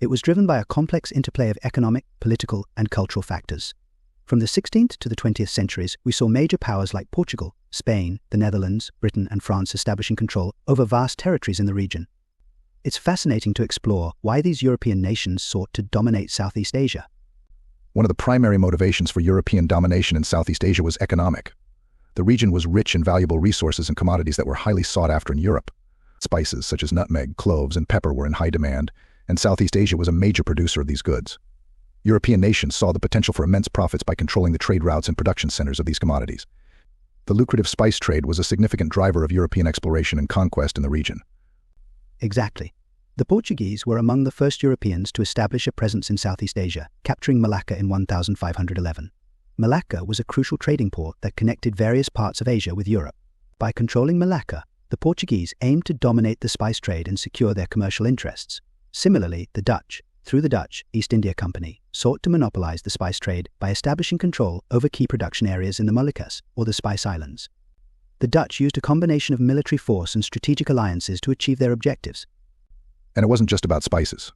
It was driven by a complex interplay of economic, political, and cultural factors. From the 16th to the 20th centuries, we saw major powers like Portugal, Spain, the Netherlands, Britain, and France establishing control over vast territories in the region. It's fascinating to explore why these European nations sought to dominate Southeast Asia. One of the primary motivations for European domination in Southeast Asia was economic. The region was rich in valuable resources and commodities that were highly sought after in Europe. Spices such as nutmeg, cloves, and pepper were in high demand, and Southeast Asia was a major producer of these goods. European nations saw the potential for immense profits by controlling the trade routes and production centers of these commodities. The lucrative spice trade was a significant driver of European exploration and conquest in the region. Exactly. The Portuguese were among the first Europeans to establish a presence in Southeast Asia, capturing Malacca in 1511. Malacca was a crucial trading port that connected various parts of Asia with Europe. By controlling Malacca, the Portuguese aimed to dominate the spice trade and secure their commercial interests. Similarly, the Dutch, through the Dutch East India Company, sought to monopolize the spice trade by establishing control over key production areas in the Moluccas, or the Spice Islands. The Dutch used a combination of military force and strategic alliances to achieve their objectives. And it wasn't just about spices.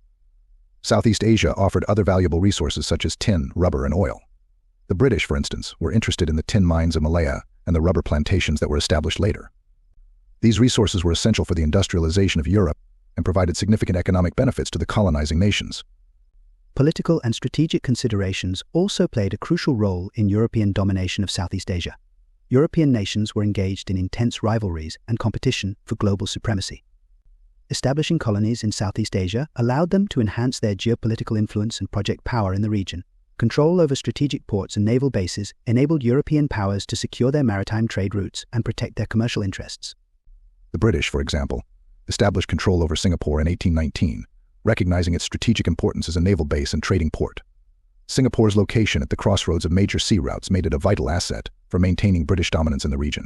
Southeast Asia offered other valuable resources such as tin, rubber, and oil. The British, for instance, were interested in the tin mines of Malaya and the rubber plantations that were established later. These resources were essential for the industrialization of Europe and provided significant economic benefits to the colonizing nations. Political and strategic considerations also played a crucial role in European domination of Southeast Asia. European nations were engaged in intense rivalries and competition for global supremacy. Establishing colonies in Southeast Asia allowed them to enhance their geopolitical influence and project power in the region. Control over strategic ports and naval bases enabled European powers to secure their maritime trade routes and protect their commercial interests. The British, for example, established control over Singapore in 1819, recognizing its strategic importance as a naval base and trading port. Singapore's location at the crossroads of major sea routes made it a vital asset for maintaining British dominance in the region.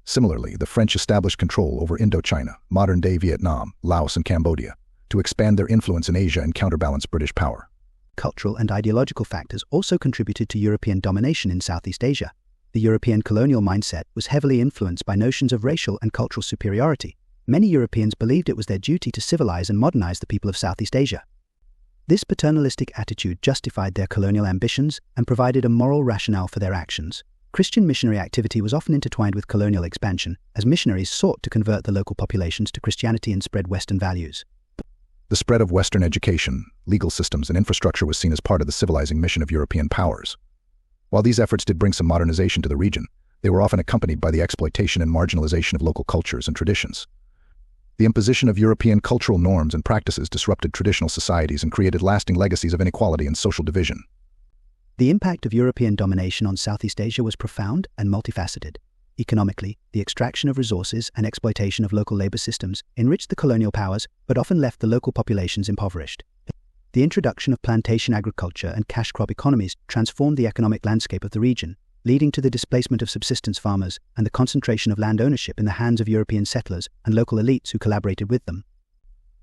Similarly, the French established control over Indochina, modern-day Vietnam, Laos, and Cambodia, to expand their influence in Asia and counterbalance British power. Cultural and ideological factors also contributed to European domination in Southeast Asia. The European colonial mindset was heavily influenced by notions of racial and cultural superiority. Many Europeans believed it was their duty to civilize and modernize the people of Southeast Asia. This paternalistic attitude justified their colonial ambitions and provided a moral rationale for their actions. Christian missionary activity was often intertwined with colonial expansion, as missionaries sought to convert the local populations to Christianity and spread Western values. The spread of Western education, legal systems, and infrastructure was seen as part of the civilizing mission of European powers. While these efforts did bring some modernization to the region, they were often accompanied by the exploitation and marginalization of local cultures and traditions. The imposition of European cultural norms and practices disrupted traditional societies and created lasting legacies of inequality and social division. The impact of European domination on Southeast Asia was profound and multifaceted. Economically, the extraction of resources and exploitation of local labor systems enriched the colonial powers but often left the local populations impoverished. The introduction of plantation agriculture and cash crop economies transformed the economic landscape of the region, leading to the displacement of subsistence farmers and the concentration of land ownership in the hands of European settlers and local elites who collaborated with them.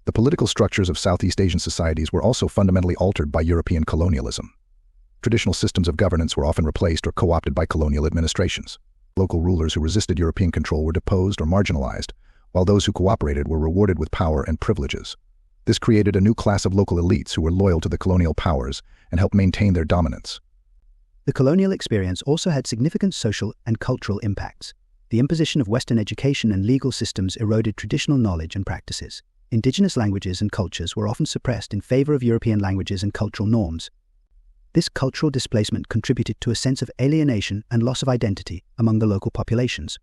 The political structures of Southeast Asian societies were also fundamentally altered by European colonialism. Traditional systems of governance were often replaced or co-opted by colonial administrations. Local rulers who resisted European control were deposed or marginalized, while those who cooperated were rewarded with power and privileges. This created a new class of local elites who were loyal to the colonial powers and helped maintain their dominance. The colonial experience also had significant social and cultural impacts. The imposition of Western education and legal systems eroded traditional knowledge and practices. Indigenous languages and cultures were often suppressed in favor of European languages and cultural norms. This cultural displacement contributed to a sense of alienation and loss of identity among the local populations.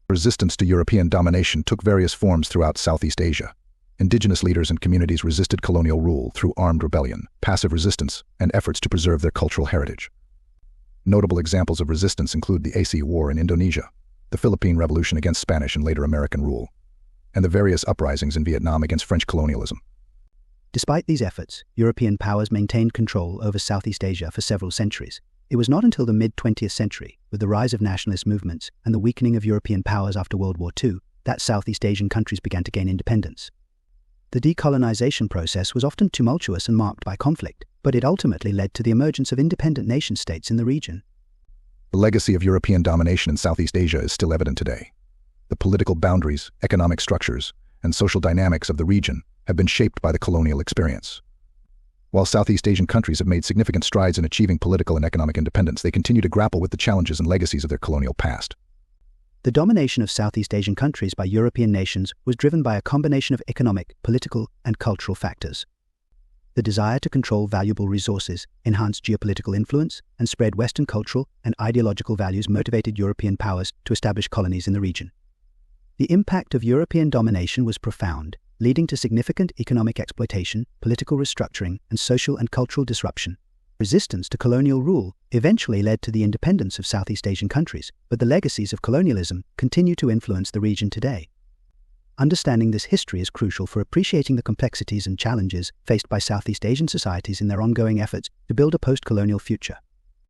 Resistance to European domination took various forms throughout Southeast Asia. Indigenous leaders and communities resisted colonial rule through armed rebellion, passive resistance, and efforts to preserve their cultural heritage. Notable examples of resistance include the Aceh War in Indonesia, the Philippine Revolution against Spanish and later American rule, and the various uprisings in Vietnam against French colonialism. Despite these efforts, European powers maintained control over Southeast Asia for several centuries. It was not until the mid-20th century, with the rise of nationalist movements and the weakening of European powers after World War II, that Southeast Asian countries began to gain independence. The decolonization process was often tumultuous and marked by conflict, but it ultimately led to the emergence of independent nation-states in the region. The legacy of European domination in Southeast Asia is still evident today. The political boundaries, economic structures, and social dynamics of the region have been shaped by the colonial experience. While Southeast Asian countries have made significant strides in achieving political and economic independence, they continue to grapple with the challenges and legacies of their colonial past. The domination of Southeast Asian countries by European nations was driven by a combination of economic, political, and cultural factors. The desire to control valuable resources, enhance geopolitical influence, and spread Western cultural and ideological values motivated European powers to establish colonies in the region. The impact of European domination was profound, leading to significant economic exploitation, political restructuring, and social and cultural disruption. Resistance to colonial rule eventually led to the independence of Southeast Asian countries, but the legacies of colonialism continue to influence the region today. Understanding this history is crucial for appreciating the complexities and challenges faced by Southeast Asian societies in their ongoing efforts to build a post-colonial future.